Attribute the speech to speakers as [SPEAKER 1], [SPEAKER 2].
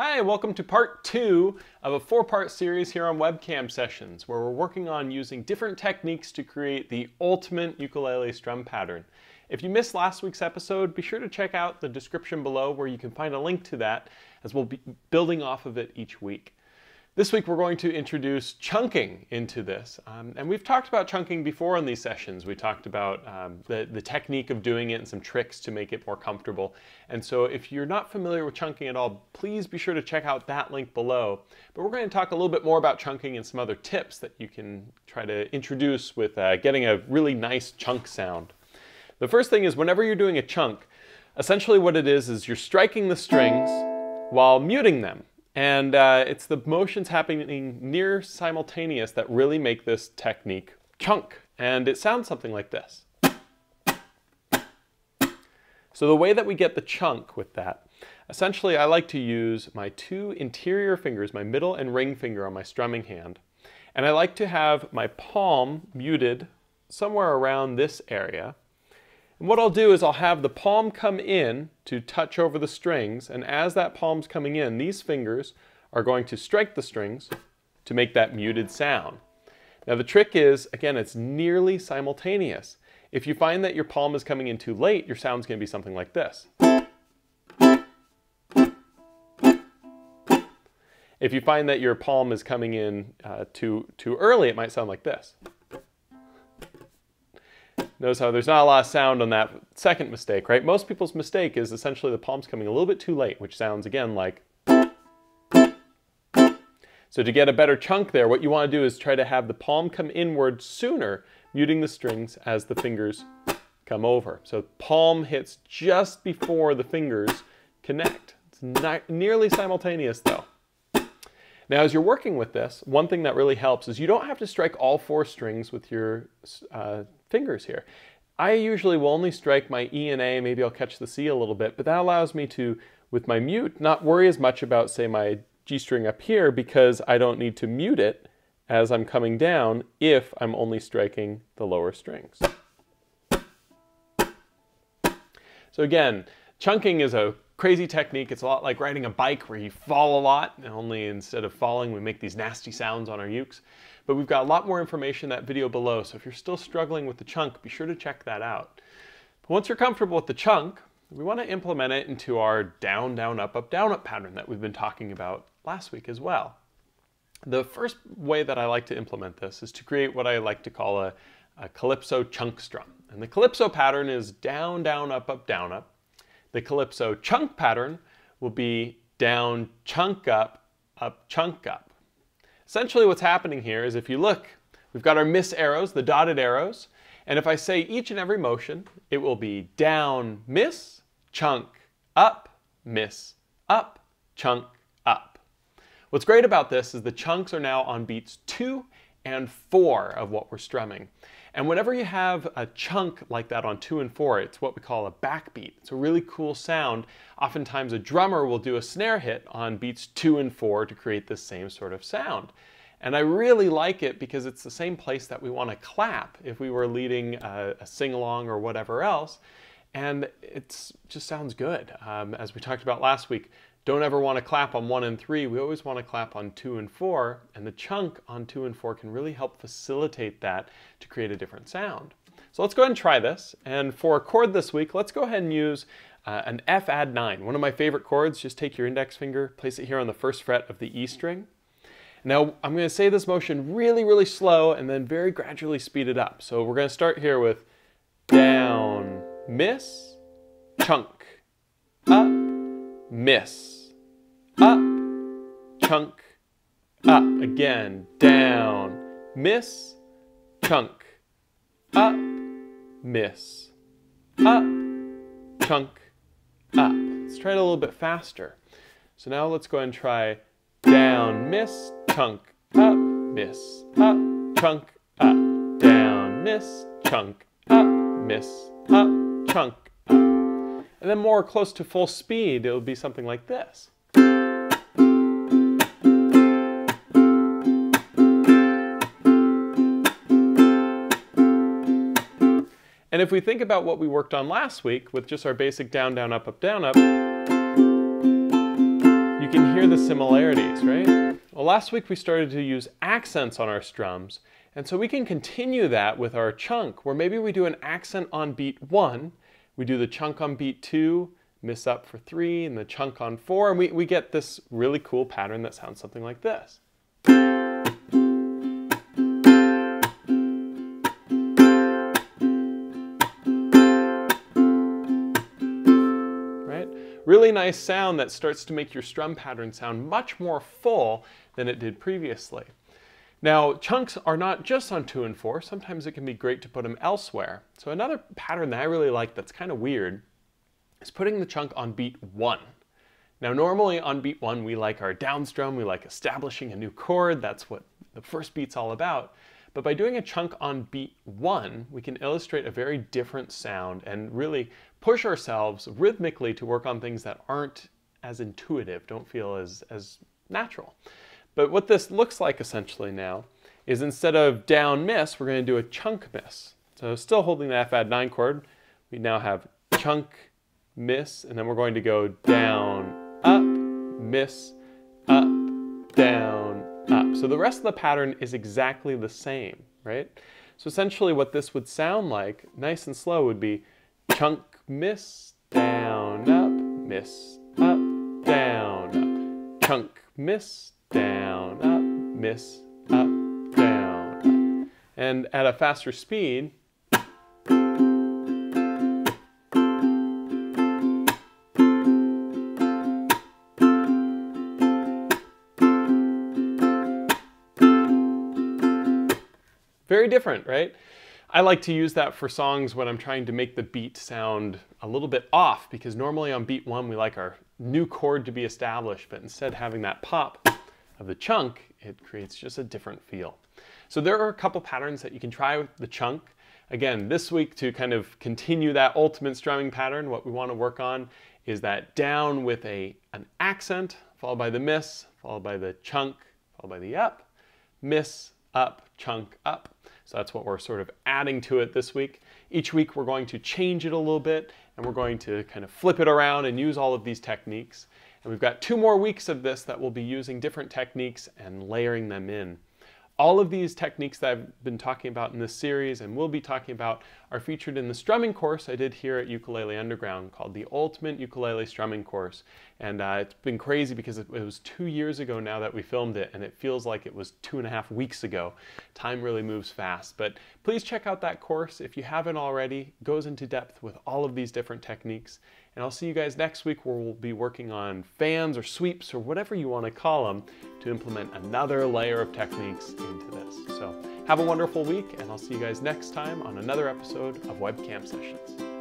[SPEAKER 1] Hi, welcome to part 2 of a 4-part series here on Webcam Sessions, where we're working on using different techniques to create the ultimate ukulele strum pattern. If you missed last week's episode, be sure to check out the description below where you can find a link to that, as we'll be building off of it each week. This week we're going to introduce chunking into this, and we've talked about chunking before in these sessions. We talked about the technique of doing it and some tricks to make it more comfortable. And so if you're not familiar with chunking at all, please be sure to check out that link below. But we're going to talk a little bit more about chunking and some other tips that you can try to introduce with getting a really nice chunk sound. The first thing is, whenever you're doing a chunk, essentially what it is you're striking the strings while muting them. And it's the motions happening near simultaneous that really make this technique chunk. And it sounds something like this. So the way that we get the chunk with that, essentially I like to use my two interior fingers, my middle and ring finger on my strumming hand. And I like to have my palm muted somewhere around this area. And what I'll do is I'll have the palm come in to touch over the strings, and as that palm's coming in, these fingers are going to strike the strings to make that muted sound. Now the trick is, again, it's nearly simultaneous. If you find that your palm is coming in too late, your sound's going to be something like this. If you find that your palm is coming in too early, it might sound like this. Notice how there's not a lot of sound on that second mistake, right? Most people's mistake is essentially the palm's coming a little bit too late, which sounds again like. So to get a better chunk there, what you want to do is try to have the palm come inward sooner, muting the strings as the fingers come over. So palm hits just before the fingers connect. It's not nearly simultaneous though. Now, as you're working with this, one thing that really helps is you don't have to strike all 4 strings with your fingers here. I usually will only strike my E and A, maybe I'll catch the C a little bit, but that allows me to, with my mute, not worry as much about, say, my G string up here, because I don't need to mute it as I'm coming down if I'm only striking the lower strings. So again, chunking is a crazy technique. It's a lot like riding a bike where you fall a lot, and only instead of falling we make these nasty sounds on our ukes. But we've got a lot more information in that video below, so if you're still struggling with the chunk, be sure to check that out. But once you're comfortable with the chunk, we want to implement it into our down, down, up, down, up pattern that we've been talking about last week as well. The first way that I like to implement this is to create what I like to call a calypso chunk strum. And the calypso pattern is down, down, up, down, up. The calypso chunk pattern will be down, chunk, up, chunk, up. Essentially what's happening here is, if you look, we've got our miss arrows, the dotted arrows, and if I say each and every motion, it will be down, miss, chunk, up, miss, up, chunk, up. What's great about this is the chunks are now on beats 2 and 4 of what we're strumming. And whenever you have a chunk like that on 2 and 4, it's what we call a backbeat. It's a really cool sound. Oftentimes a drummer will do a snare hit on beats 2 and 4 to create this same sort of sound. And I really like it because it's the same place that we want to clap if we were leading a sing-along or whatever else. And it just sounds good. As we talked about last week, don't ever want to clap on 1 and 3. We always want to clap on 2 and 4, and the chunk on 2 and 4 can really help facilitate that to create a different sound. So let's go ahead and try this. And for a chord this week, let's go ahead and use an F add 9. One of my favorite chords. Just take your index finger, place it here on the 1st fret of the E string. Now I'm going to say this motion really, really slow and then very gradually speed it up. So we're going to start here with down, miss, chunk, up, miss, up, chunk, up. Again, down, miss, chunk, up, miss, up, chunk, up. Let's try it a little bit faster. So now let's go ahead and try down, miss, chunk, up, miss, up, chunk, up, down, miss, chunk, up, miss, up, chunk, up. And then more close to full speed, it will be something like this. And if we think about what we worked on last week with just our basic down, down, up, you you can hear the similarities, right? Well, last week we started to use accents on our strums, and so we can continue that with our chunk, where maybe we do an accent on beat 1, we do the chunk on beat 2, miss up for 3, and the chunk on 4, and we get this really cool pattern that sounds something like this. Really nice sound that starts to make your strum pattern sound much more full than it did previously. Now, chunks are not just on 2 and 4. Sometimes it can be great to put them elsewhere. So another pattern that I really like that's kind of weird is putting the chunk on beat 1. Now, normally on beat 1, we like our down strum, we like establishing a new chord. That's what the first beat's all about. But by doing a chunk on beat 1, we can illustrate a very different sound and really push ourselves rhythmically to work on things that aren't as intuitive, don't feel as natural. But what this looks like essentially now is instead of down miss, we're going to do a chunk miss. So still holding the F add 9 chord, we now have chunk miss, and then we're going to go down, up, miss, up, down, up. So the rest of the pattern is exactly the same, right? So essentially what this would sound like, nice and slow, would be chunk, miss, down, up, miss, up, down, up. Chunk, miss, down, up, miss, up, down, up. And at a faster speed, very different, right? I like to use that for songs when I'm trying to make the beat sound a little bit off, because normally on beat 1 we like our new chord to be established, but instead having that pop of the chunk, it creates just a different feel. So there are a couple patterns that you can try with the chunk. Again, this week, to kind of continue that ultimate strumming pattern, what we want to work on is that down with an accent, followed by the miss, followed by the chunk, followed by the up, miss, up, chunk, up. So that's what we're sort of adding to it this week. Each week we're going to change it a little bit, and we're going to kind of flip it around and use all of these techniques. And we've got 2 more weeks of this that we'll be using different techniques and layering them in. All of these techniques that I've been talking about in this series and will be talking about are featured in the strumming course I did here at Ukulele Underground called the Ultimate Ukulele Strumming Course. And it's been crazy because it was 2 years ago now that we filmed it, and it feels like it was 2.5 weeks ago. Time really moves fast. But please check out that course if you haven't already. It goes into depth with all of these different techniques. And I'll see you guys next week, where we'll be working on fans or sweeps or whatever you want to call them to implement another layer of techniques into this. So have a wonderful week, and I'll see you guys next time on another episode of Webcam Sessions.